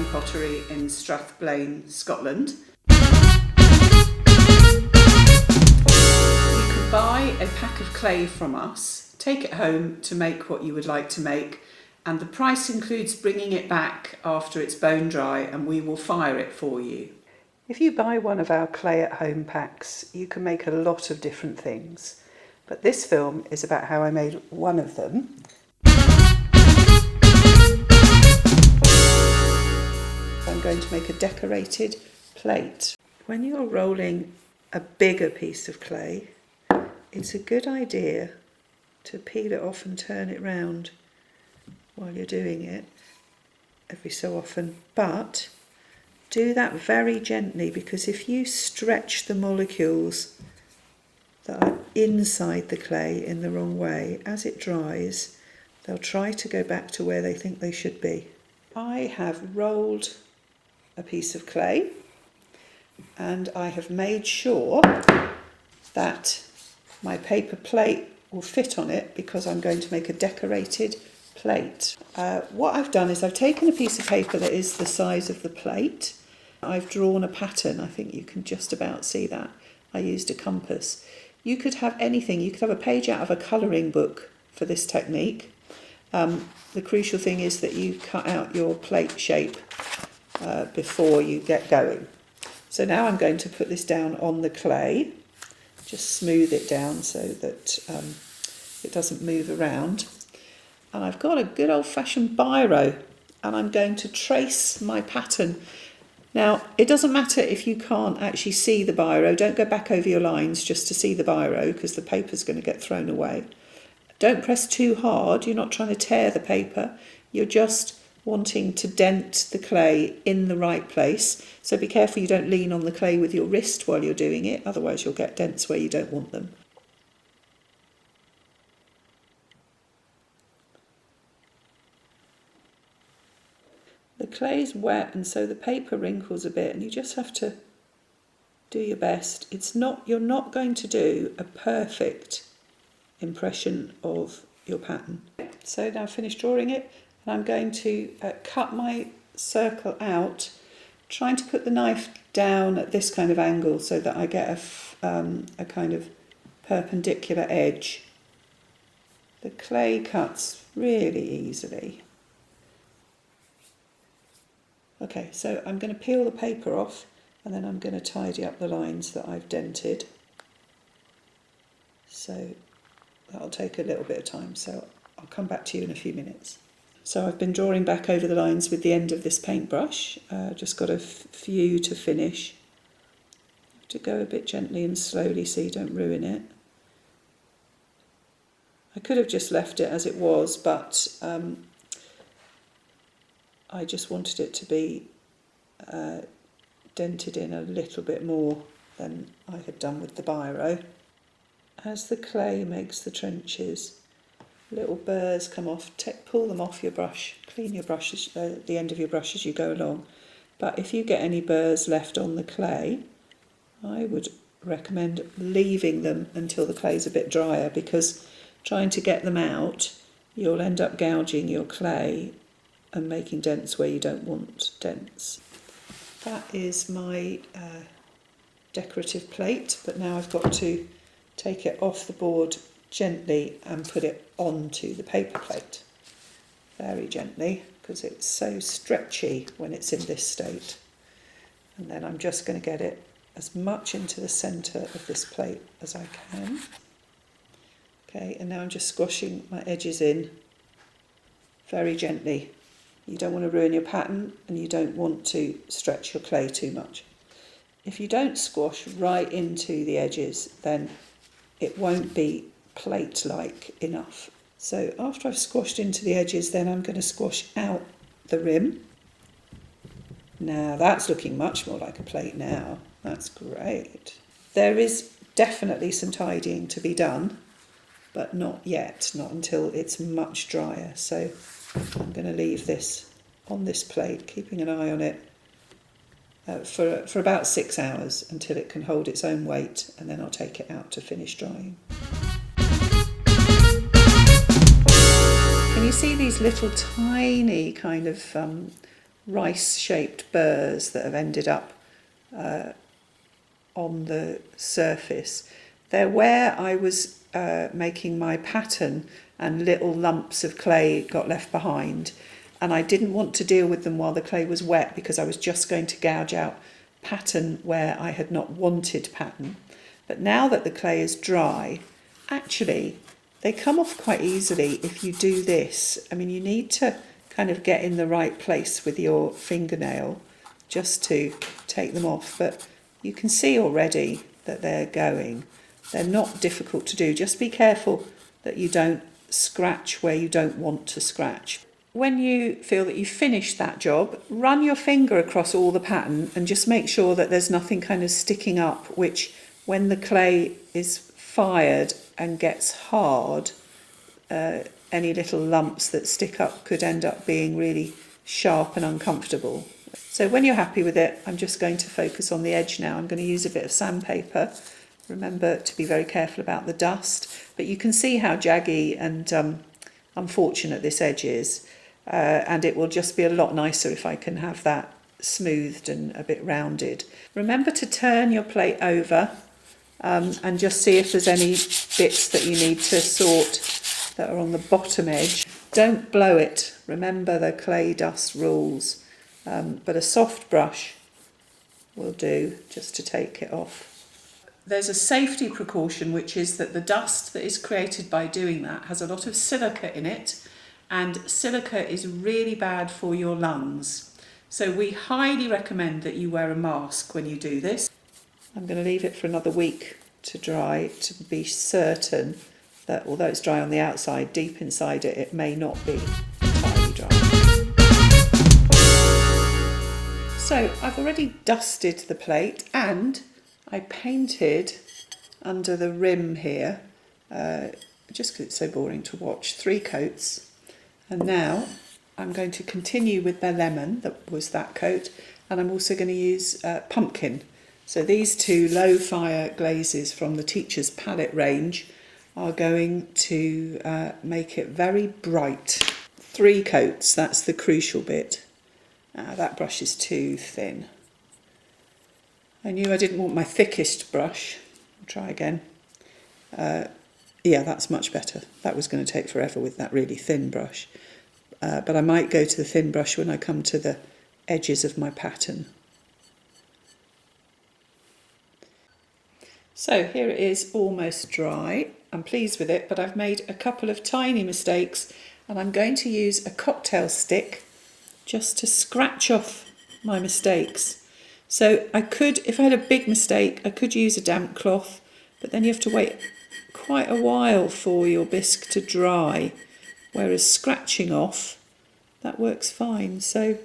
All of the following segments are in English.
Milndavie Pottery in Strathblane, Scotland. You can buy a pack of clay from us, take it home to make what you would like to make, and the price includes bringing it back after it's bone dry and we will fire it for you. If you buy one of our clay at home packs, you can make a lot of different things, but this film is about how I made one of them. I'm going to make a decorated plate. When you're rolling a bigger piece of clay, it's a good idea to peel it off and turn it round while you're doing it every so often, but do that very gently, because if you stretch the molecules that are inside the clay in the wrong way, as it dries, they'll try to go back to where they think they should be. I have rolled a piece of clay and I have made sure that my paper plate will fit on it because I'm going to make a decorated plate. What I've done is I've taken a piece of paper that is the size of the plate. I've drawn a pattern. I think you can just about see that. I used a compass. You could have anything. You could have a page out of a colouring book for this technique. The crucial thing is that you cut out your plate shape before you get going. So now I'm going to put this down on the clay, just smooth it down so that it doesn't move around. And I've got a good old-fashioned biro and I'm going to trace my pattern. Now, it doesn't matter if you can't actually see the biro. Don't go back over your lines just to see the biro because the paper's going to get thrown away. Don't press too hard. You're not trying to tear the paper. You're just wanting to dent the clay in the right place. So be careful you don't lean on the clay with your wrist while you're doing it. Otherwise you'll get dents where you don't want them. The clay's wet and so the paper wrinkles a bit and you just have to do your best. You're not going to do a perfect impression of your pattern. So now I've finished drawing it and I'm going to cut my circle out, trying to put the knife down at this kind of angle so that I get a kind of perpendicular edge. The clay cuts really easily. Okay, so I'm going to peel the paper off and then I'm going to tidy up the lines that I've dented. So that'll take a little bit of time, so I'll come back to you in a few minutes. So I've been drawing back over the lines with the end of this paintbrush. Just got a few to finish. Have to go a bit gently and slowly so you don't ruin it. I could have just left it as it was, but I just wanted it to be dented in a little bit more than I had done with the biro. As the clay makes the trenches, little burrs come off. Pull them off your brush. Clean your brushes, the end of your brush as you go along. But if you get any burrs left on the clay, I would recommend leaving them until the clay's a bit drier, because trying to get them out, you'll end up gouging your clay and making dents where you don't want dents. That is my decorative plate, but now I've got to take it off the board gently and put it onto the paper plate. Very gently, because it's so stretchy when it's in this state. And then I'm just going to get it as much into the centre of this plate as I can. Okay, and now I'm just squashing my edges in very gently. You don't want to ruin your pattern and you don't want to stretch your clay too much. If you don't squash right into the edges, then it won't be plate-like enough. So after I've squashed into the edges, then I'm going to squash out the rim. Now that's looking much more like a plate now. That's great. There is definitely some tidying to be done, but not yet, not until it's much drier. So I'm going to leave this on this plate, keeping an eye on it for about 6 hours until it can hold its own weight, and then I'll take it out to finish drying. Can you see these little tiny kind of rice-shaped burrs that have ended up on the surface. They're where I was making my pattern and little lumps of clay got left behind, and I didn't want to deal with them while the clay was wet because I was just going to gouge out pattern where I had not wanted pattern. But now that the clay is dry, actually they come off quite easily if you do this. I mean, you need to kind of get in the right place with your fingernail just to take them off, but you can see already that they're going. They're not difficult to do. Just be careful that you don't scratch where you don't want to scratch. When you feel that you've finished that job, run your finger across all the pattern and just make sure that there's nothing kind of sticking up, which when the clay is fired and gets hard, any little lumps that stick up could end up being really sharp and uncomfortable. So when you're happy with it, I'm just going to focus on the edge now. I'm going to use a bit of sandpaper. Remember to be very careful about the dust, but you can see how jaggy and unfortunate this edge is, and it will just be a lot nicer if I can have that smoothed and a bit rounded. Remember to turn your plate over and just see if there's any bits that you need to sort that are on the bottom edge. Don't blow it. Remember the clay dust rules, but a soft brush will do just to take it off. There's a safety precaution, which is that the dust that is created by doing that has a lot of silica in it, and silica is really bad for your lungs. So we highly recommend that you wear a mask when you do this. I'm going to leave it for another week to dry to be certain that although it's dry on the outside, deep inside it, it may not be entirely dry. So I've already dusted the plate and I painted under the rim here, just because it's so boring to watch, 3 coats. And now I'm going to continue with the lemon, that was that coat, and I'm also going to use pumpkin. So these 2 low fire glazes from the Teacher's Palette range are going to make it very bright. 3 coats, that's the crucial bit. That brush is too thin. I knew I didn't want my thickest brush. I'll try again. Yeah, that's much better. That was going to take forever with that really thin brush. But I might go to the thin brush when I come to the edges of my pattern. So here it is, almost dry. I'm pleased with it, but I've made a couple of tiny mistakes, and I'm going to use a cocktail stick just to scratch off my mistakes. So I could, if I had a big mistake, I could use a damp cloth, but then you have to wait quite a while for your bisque to dry, whereas scratching off, that works fine. So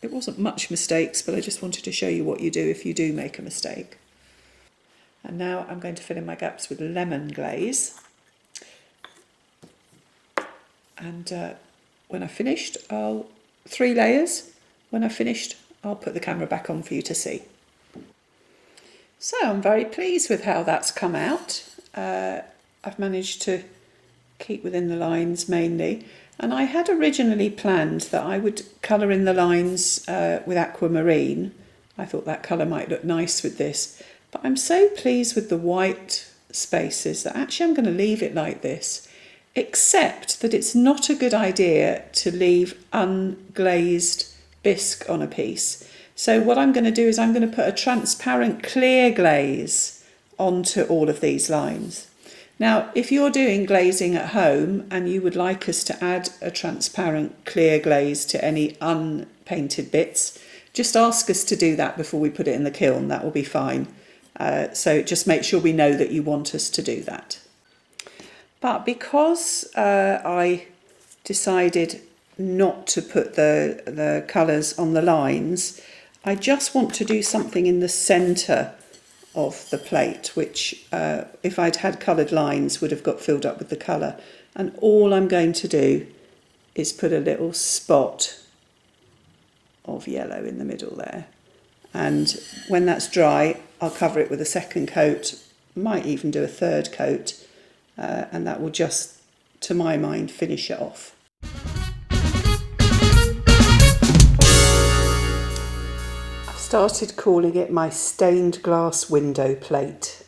it wasn't much mistakes, but I just wanted to show you what you do if you do make a mistake. And now I'm going to fill in my gaps with lemon glaze. And when I've finished, 3 layers. When I've finished, I'll put the camera back on for you to see. So I'm very pleased with how that's come out. I've managed to keep within the lines mainly. And I had originally planned that I would colour in the lines with aquamarine. I thought that colour might look nice with this. But I'm so pleased with the white spaces that actually I'm going to leave it like this. Except that it's not a good idea to leave unglazed bisque on a piece. So what I'm going to do is I'm going to put a transparent clear glaze onto all of these lines. Now, if you're doing glazing at home and you would like us to add a transparent clear glaze to any unpainted bits, just ask us to do that before we put it in the kiln. That will be fine. So just make sure we know that you want us to do that. But because I decided not to put the colours on the lines, I just want to do something in the centre of the plate, which if I'd had coloured lines would have got filled up with the colour. And all I'm going to do is put a little spot of yellow in the middle there. And when that's dry, I'll cover it with a second coat, might even do a third coat, and that will just, to my mind, finish it off. started calling it my stained glass window plate.